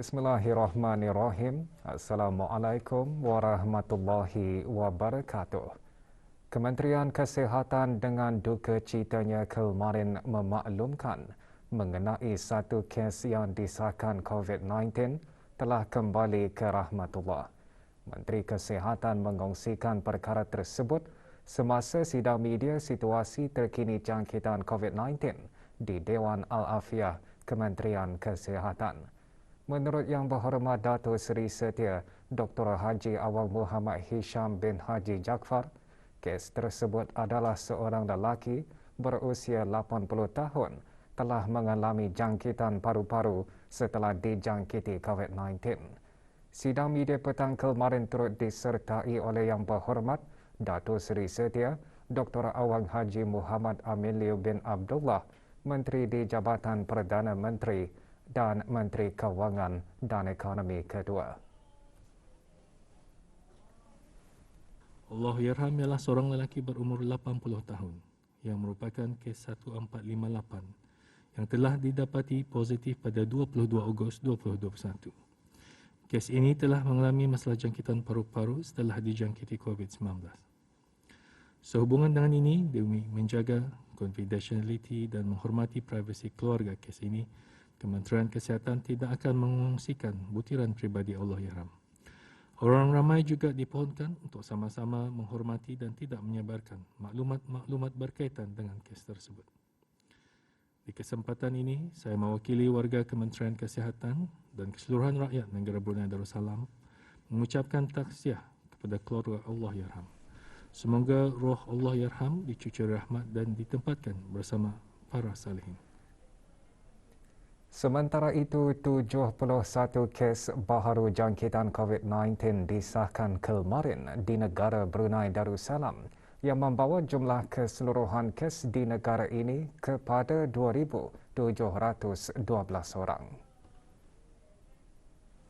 Bismillahirrahmanirrahim. Assalamualaikum warahmatullahi wabarakatuh. Kementerian Kesihatan dengan duka citanya kemarin memaklumkan mengenai satu kes yang disahkan COVID-19 telah kembali ke rahmatullah. Menteri Kesihatan mengongsikan perkara tersebut semasa sidang media situasi terkini jangkitan COVID-19 di Dewan Al-Afiah Kementerian Kesihatan. Menurut Yang Berhormat Dato' Seri Setia Dr. Haji Awang Muhammad Hisham bin Haji Jaafar, kes tersebut adalah seorang lelaki berusia 80 tahun telah mengalami jangkitan paru-paru setelah dijangkiti COVID-19. Sidang media petang kemarin turut disertai oleh Yang Berhormat Dato' Seri Setia Dr. Awang Haji Muhammad Amilio bin Abdullah, Menteri di Jabatan Perdana Menteri dan Menteri Kewangan dan Ekonomi kedua. Allahyarham ialah seorang lelaki berumur 80 tahun yang merupakan kes 1458 yang telah didapati positif pada 22 Ogos 2021. Kes ini telah mengalami masalah jangkitan paru-paru setelah dijangkiti COVID-19. Sehubungan dengan ini, demi menjaga confidentiality dan menghormati privasi keluarga kes ini, Kementerian Kesihatan tidak akan mengongsikan butiran pribadi Allahyarham. Orang ramai juga dipohonkan untuk sama-sama menghormati dan tidak menyebarkan maklumat-maklumat berkaitan dengan kes tersebut. Di kesempatan ini, saya mewakili warga Kementerian Kesihatan dan keseluruhan rakyat negara Brunei Darussalam mengucapkan taksiah kepada keluarga Allahyarham. Semoga roh Allahyarham dicucuri rahmat dan ditempatkan bersama para salihin. Sementara itu, 71 kes baharu jangkitan COVID-19 disahkan kemarin di negara Brunei Darussalam yang membawa jumlah keseluruhan kes di negara ini kepada 2,712 orang.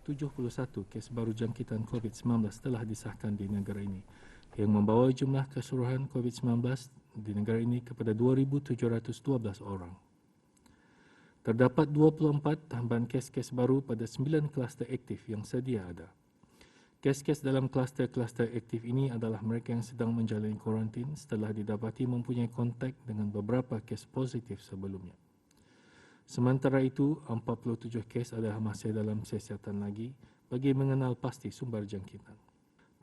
71 kes baru jangkitan COVID-19 telah disahkan di negara ini yang membawa jumlah keseluruhan COVID-19 di negara ini kepada 2,712 orang. Terdapat 24 tambahan kes-kes baru pada 9 kluster aktif yang sedia ada. Kes-kes dalam kluster-kluster aktif ini adalah mereka yang sedang menjalani kuarantin setelah didapati mempunyai kontak dengan beberapa kes positif sebelumnya. Sementara itu, 47 kes adalah masih dalam siasatan lagi bagi mengenal pasti sumber jangkitan.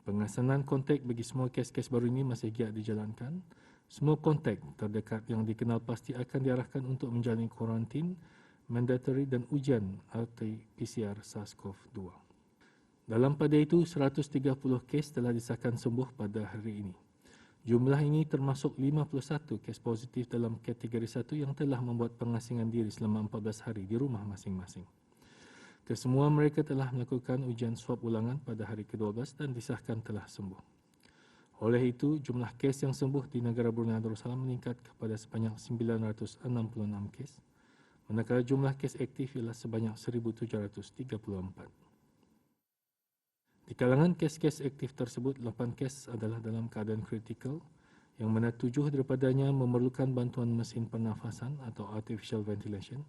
Pengasanan kontak bagi semua kes-kes baru ini masih giat dijalankan. Semua kontak terdekat yang dikenal pasti akan diarahkan untuk menjalani kuarantin mandatory dan ujian RT-PCR SARS-CoV-2. Dalam pada itu, 130 kes telah disahkan sembuh pada hari ini. Jumlah ini termasuk 51 kes positif dalam kategori 1 yang telah membuat pengasingan diri selama 14 hari di rumah masing-masing. Kesemua mereka telah melakukan ujian swab ulangan pada hari ke-12 dan disahkan telah sembuh. Oleh itu, jumlah kes yang sembuh di negara Brunei Darussalam meningkat kepada sebanyak 966 kes, manakala jumlah kes aktif ialah sebanyak 1,734. Di kalangan kes-kes aktif tersebut, 8 kes adalah dalam keadaan kritikal, yang mana 7 daripadanya memerlukan bantuan mesin pernafasan atau artificial ventilation,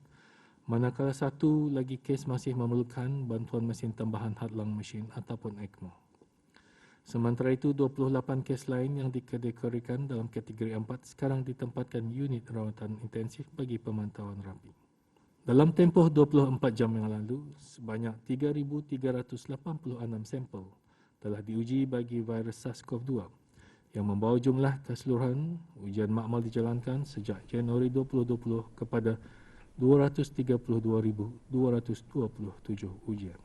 manakala 1 lagi kes masih memerlukan bantuan mesin tambahan hadlang mesin ataupun ECMO. Sementara itu, 28 kes lain yang dikategorikan dalam kategori 4 sekarang ditempatkan unit rawatan intensif bagi pemantauan rapi. Dalam tempoh 24 jam yang lalu, sebanyak 3,386 sampel telah diuji bagi virus SARS-CoV-2 yang membawa jumlah keseluruhan ujian makmal dijalankan sejak Januari 2020 kepada 232,227 ujian.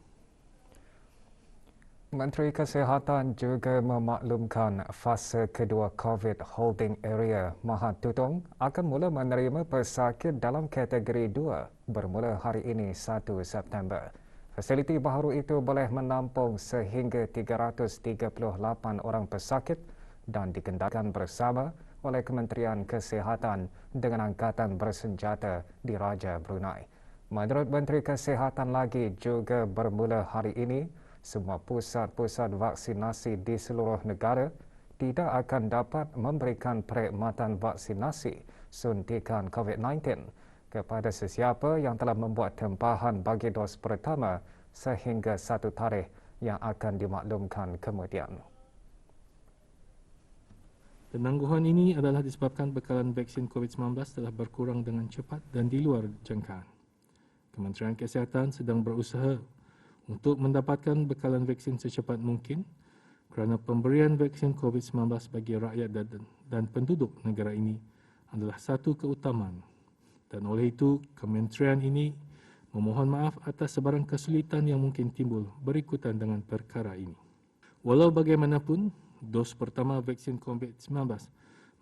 Menteri Kesihatan juga memaklumkan fasa kedua COVID Holding Area Mahat Tutong akan mula menerima pesakit dalam kategori 2 bermula hari ini 1 September. Fasiliti baharu itu boleh menampung sehingga 338 orang pesakit dan dikendalikan bersama oleh Kementerian Kesihatan dengan Angkatan Bersenjata di Raja Brunei. Menurut Menteri Kesihatan lagi juga bermula hari ini, semua pusat-pusat vaksinasi di seluruh negara tidak akan dapat memberikan perkhidmatan vaksinasi suntikan COVID-19 kepada sesiapa yang telah membuat tempahan bagi dos pertama sehingga satu tarikh yang akan dimaklumkan kemudian. Penangguhan ini adalah disebabkan bekalan vaksin COVID-19 telah berkurang dengan cepat dan di luar jangkaan. Kementerian Kesihatan sedang berusaha untuk mendapatkan bekalan vaksin secepat mungkin kerana pemberian vaksin COVID-19 bagi rakyat dan penduduk negara ini adalah satu keutamaan. Dan oleh itu, kementerian ini memohon maaf atas sebarang kesulitan yang mungkin timbul berikutan dengan perkara ini. Walau bagaimanapun, dos pertama vaksin COVID-19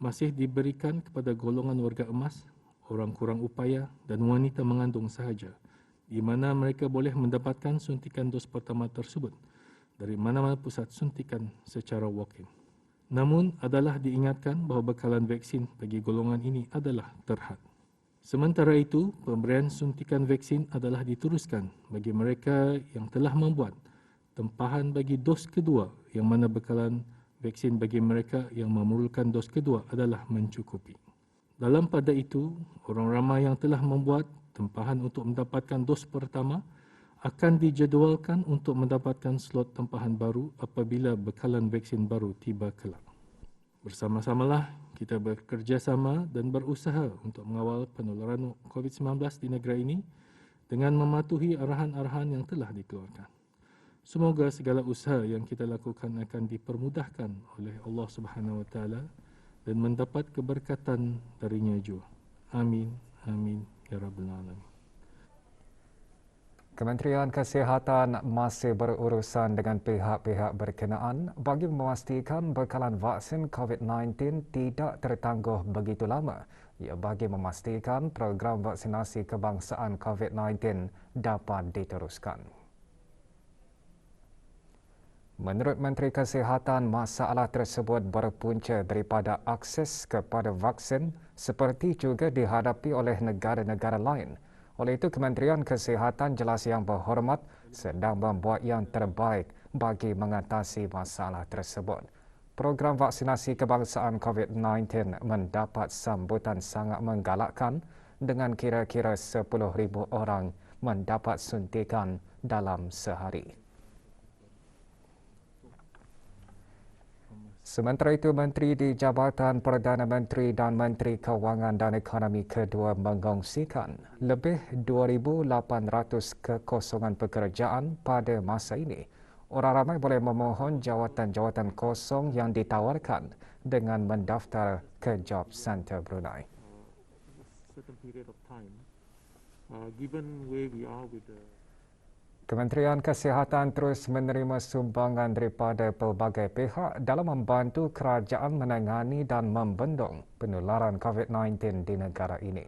masih diberikan kepada golongan warga emas, orang kurang upaya dan wanita mengandung sahaja, di mana mereka boleh mendapatkan suntikan dos pertama tersebut dari mana-mana pusat suntikan secara walk-in. Namun, adalah diingatkan bahawa bekalan vaksin bagi golongan ini adalah terhad. Sementara itu, pemberian suntikan vaksin adalah diteruskan bagi mereka yang telah membuat tempahan bagi dos kedua yang mana bekalan vaksin bagi mereka yang memerlukan dos kedua adalah mencukupi. Dalam pada itu, orang ramai yang telah membuat tempahan untuk mendapatkan dos pertama akan dijadualkan untuk mendapatkan slot tempahan baru apabila bekalan vaksin baru tiba kelak. Bersama-samalah kita bekerjasama dan berusaha untuk mengawal penularan COVID-19 di negara ini dengan mematuhi arahan-arahan yang telah dikeluarkan. Semoga segala usaha yang kita lakukan akan dipermudahkan oleh Allah Subhanahu Wa Taala dan mendapat keberkatan darinya jua. Amin, amin, ya Rabbal Alamin. Kementerian Kesihatan masih berurusan dengan pihak-pihak berkenaan bagi memastikan bekalan vaksin COVID-19 tidak tertangguh begitu lama, ia bagi memastikan program vaksinasi kebangsaan COVID-19 dapat diteruskan. Menurut Menteri Kesihatan, masalah tersebut berpunca daripada akses kepada vaksin seperti juga dihadapi oleh negara-negara lain. Oleh itu, Kementerian Kesihatan jelas Yang Berhormat sedang membuat yang terbaik bagi mengatasi masalah tersebut. Program vaksinasi kebangsaan COVID-19 mendapat sambutan sangat menggalakkan dengan kira-kira 10,000 orang mendapat suntikan dalam sehari. Sementara itu, Menteri di Jabatan Perdana Menteri dan Menteri Kewangan dan Ekonomi kedua mengongsikan lebih 2,800 kekosongan pekerjaan pada masa ini. Orang ramai boleh memohon jawatan-jawatan kosong yang ditawarkan dengan mendaftar ke Job Center Brunei. Kementerian Kesihatan terus menerima sumbangan daripada pelbagai pihak dalam membantu kerajaan menangani dan membendung penularan COVID-19 di negara ini.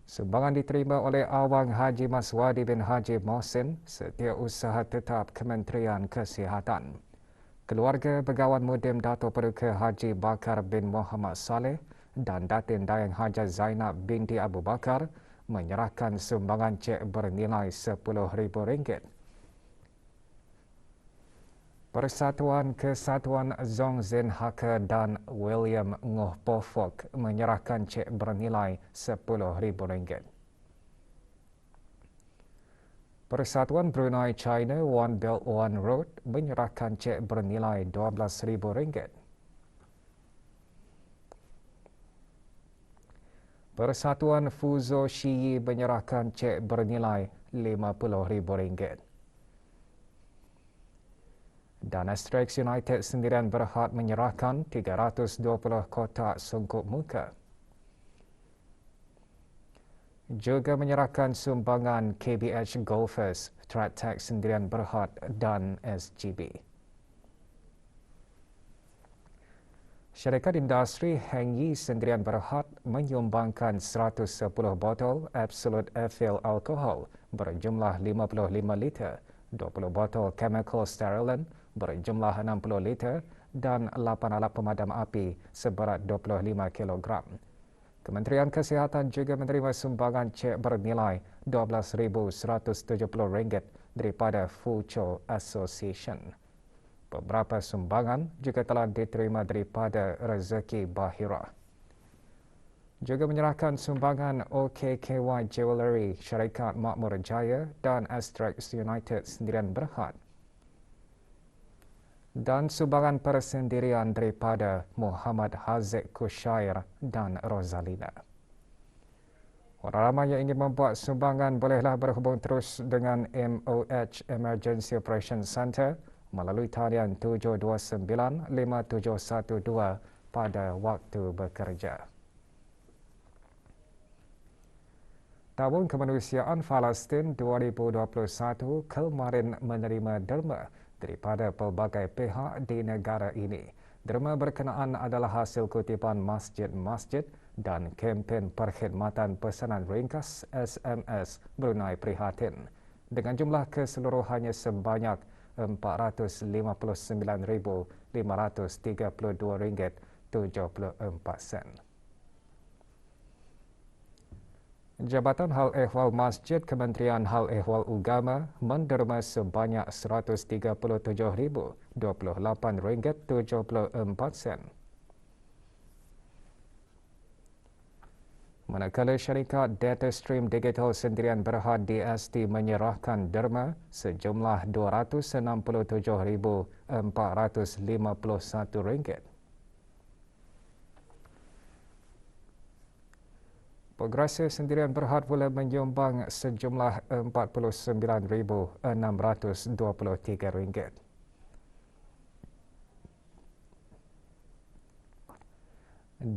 Sumbangan diterima oleh Awang Haji Maswadi bin Haji Mohsin, Setiausaha Tetap Kementerian Kesihatan. Keluarga Begawan Mudim Dato' Paduka Haji Bakar bin Muhammad Saleh dan Datin Dayang Haja Zainab binti Abu Bakar menyerahkan sumbangan cek bernilai RM10,000. Persatuan Kesatuan Zong Zin Haka dan William Ngoh Po Fok menyerahkan cek bernilai RM10,000. Persatuan Brunei China One Belt One Road menyerahkan cek bernilai RM12,000. Persatuan Fuzo Shiyi menyerahkan cek bernilai RM50,000. Dan Asterix United sendirian berhad menyerahkan 320 kotak songkok muka. Juga menyerahkan sumbangan KBH Golfers, Track sendirian berhad dan SGB. Syarikat industri Heng Yi sendirian berhad menyumbangkan 110 botol Absolute Ethyl Alcohol berjumlah 55 liter, 20 botol Chemical Sterilant berjumlah 60 liter dan 8 alat pemadam api seberat 25 kilogram. Kementerian Kesihatan juga menerima sumbangan cek bernilai RM12,170 daripada Fucho Association. Beberapa sumbangan juga telah diterima daripada Rezeki Bahira. juga menyerahkan sumbangan OKKY Jewellery, Syarikat Makmur Jaya dan Astrax United Sendirian Berhad dan sumbangan persendirian daripada Muhammad Haziq Kushair dan Rosalina. Orang ramai yang ingin membuat sumbangan bolehlah berhubung terus dengan MOH Emergency Operation Center melalui talian 729-5712 pada waktu bekerja. Tahun Kemanusiaan Palestin 2021 kemarin menerima derma daripada pelbagai pihak di negara ini. Derma berkenaan adalah hasil kutipan masjid-masjid dan kempen perkhidmatan pesanan ringkas SMS Brunei Prihatin dengan jumlah keseluruhannya sebanyak RM459,532.74. Jabatan Hal Ehwal Masjid Kementerian Hal Ehwal Agama menderma sebanyak RM137,028.74. Manakala syarikat Data Stream Digital Sendirian Berhad DST menyerahkan derma sejumlah RM267,451. Pengurusi Sendirian Berhad pula menyumbang sejumlah RM49,623.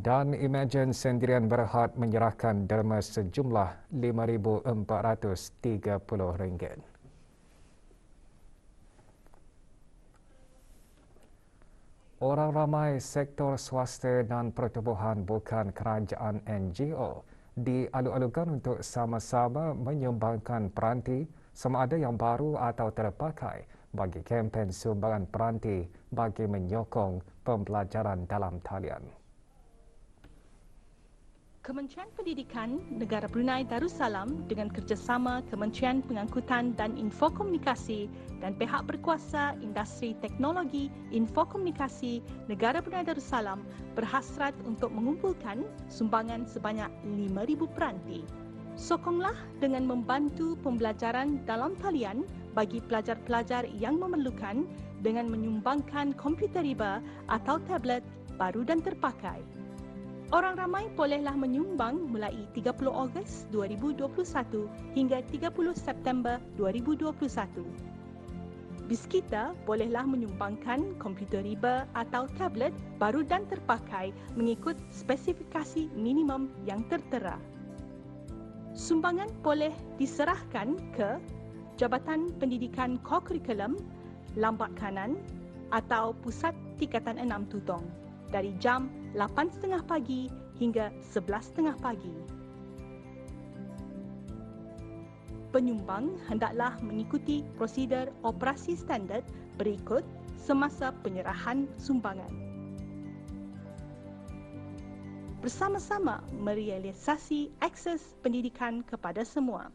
Dan Imagine Sendirian Berhad menyerahkan derma sejumlah RM5,430. Orang ramai sektor swasta dan pertubuhan bukan kerajaan NGO dialu-alukan untuk sama-sama menyumbangkan peranti sama ada yang baru atau terpakai bagi kempen sumbangan peranti bagi menyokong pembelajaran dalam talian. Kementerian Pendidikan Negara Brunei Darussalam dengan kerjasama Kementerian Pengangkutan dan Infokomunikasi dan pihak berkuasa industri teknologi infokomunikasi Negara Brunei Darussalam berhasrat untuk mengumpulkan sumbangan sebanyak 5,000 peranti. Sokonglah dengan membantu pembelajaran dalam talian bagi pelajar-pelajar yang memerlukan dengan menyumbangkan komputer riba atau tablet baru dan terpakai. Orang ramai bolehlah menyumbang mulai 30 Ogos 2021 hingga 30 September 2021. Biskita bolehlah menyumbangkan komputer riba atau tablet baru dan terpakai mengikut spesifikasi minimum yang tertera. Sumbangan boleh diserahkan ke Jabatan Pendidikan Co-Kurikulum, Lambat Kanan atau Pusat Tingkatan 6 Tutong dari jam 8.30 pagi hingga 11.30 pagi. Penyumbang hendaklah mengikuti prosedur operasi standard berikut semasa penyerahan sumbangan. Bersama-sama merealisasi akses pendidikan kepada semua.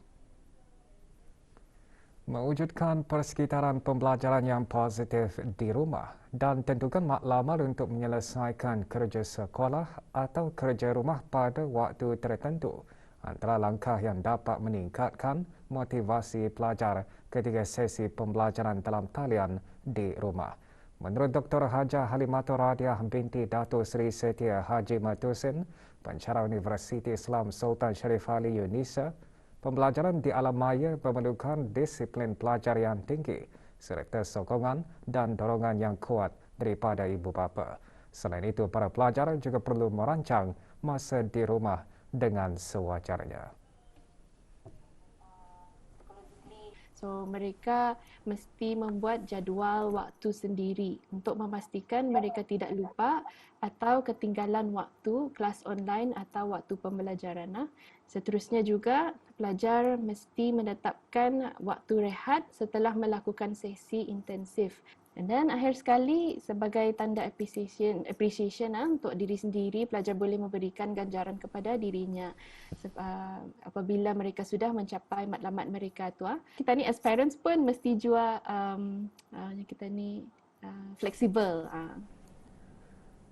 Mewujudkan persekitaran pembelajaran yang positif di rumah dan tentukan maklumat untuk menyelesaikan kerja sekolah atau kerja rumah pada waktu tertentu antara langkah yang dapat meningkatkan motivasi pelajar ketika sesi pembelajaran dalam talian di rumah. Menurut Dr. Hajah Halimatul Radiah binti Datuk Seri Setia Haji Matusin, pensyarah Universiti Islam Sultan Sharif Ali Yunisa, pembelajaran di alam maya memerlukan disiplin pelajar yang tinggi serta sokongan dan dorongan yang kuat daripada ibu bapa. Selain itu, para pelajar juga perlu merancang masa di rumah dengan sewajarnya. So, mereka mesti membuat jadual waktu sendiri untuk memastikan mereka tidak lupa atau ketinggalan waktu kelas online atau waktu pembelajaran. Seterusnya juga, pelajar mesti menetapkan waktu rehat setelah melakukan sesi intensif. Dan akhir sekali, sebagai tanda appreciation untuk diri sendiri, pelajar boleh memberikan ganjaran kepada dirinya apabila mereka sudah mencapai matlamat mereka tu. Kita ni as parents pun mesti juga kita ni fleksibel.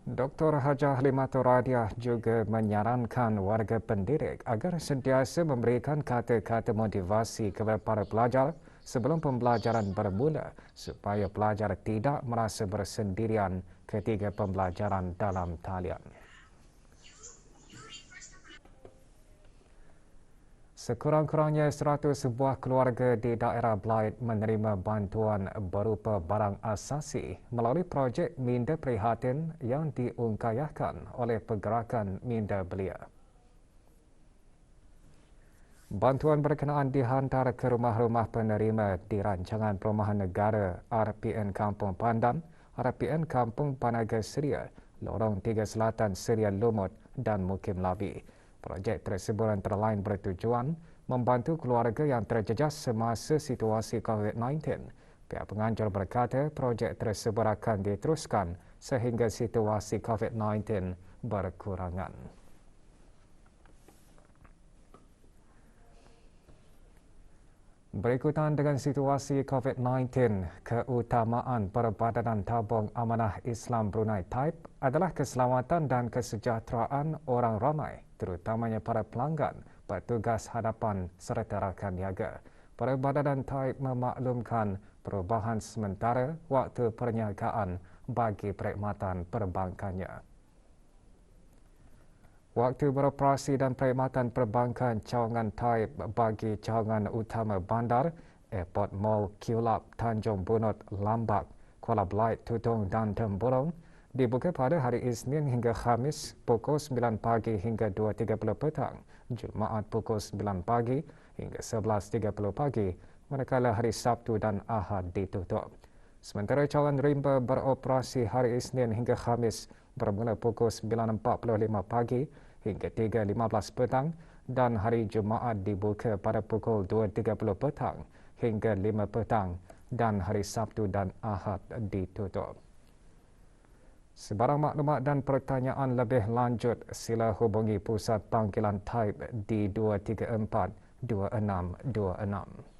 Dr. Hajah Halimatul Radiah juga menyarankan warga pendidik agar sentiasa memberikan kata-kata motivasi kepada para pelajar sebelum pembelajaran bermula supaya pelajar tidak merasa bersendirian ketika pembelajaran dalam talian. Sekurang-kurangnya 100 sebuah keluarga di daerah Blyth menerima bantuan berupa barang asasi melalui projek Minda Prihatin yang diungkayahkan oleh Pergerakan Minda Belia. Bantuan berkenaan dihantar ke rumah-rumah penerima di Rancangan Perumahan Negara RPN Kampung Pandan, RPN Kampung Panaga Seria, Lorong 3 Selatan Seria Lumut dan Mukim Labi. Projek tersebut antara lain bertujuan membantu keluarga yang terjejas semasa situasi COVID-19. Pihak penganjur berkata projek tersebut akan diteruskan sehingga situasi COVID-19 berkurangan. Berikutan dengan situasi COVID-19, keutamaan Perbadanan Tabung Amanah Islam Brunei TAIB adalah keselamatan dan kesejahteraan orang ramai, terutamanya para pelanggan, petugas hadapan serta rakan niaga. Perbadanan TAIB memaklumkan perubahan sementara waktu perniagaan bagi perkhidmatan perbankannya. Waktu beroperasi dan perkhidmatan perbankan cawangan TAIB bagi cawangan utama bandar, Airport Mall, Kulap, Tanjung Bunut, Lambak, Kuala Blyth, Tutong dan Temburong dibuka pada hari Isnin hingga Khamis pukul 9 pagi hingga 2.30 petang, Jumaat pukul 9 pagi hingga 11.30 pagi, manakala hari Sabtu dan Ahad ditutup. Sementara cawangan rimba beroperasi hari Isnin hingga Khamis bermula pukul 9.45 pagi hingga 3.15 petang dan hari Jumaat dibuka pada pukul 2.30 petang hingga 5 petang dan hari Sabtu dan Ahad ditutup. Sebarang maklumat dan pertanyaan lebih lanjut sila hubungi Pusat Panggilan TAIB di 234 2626.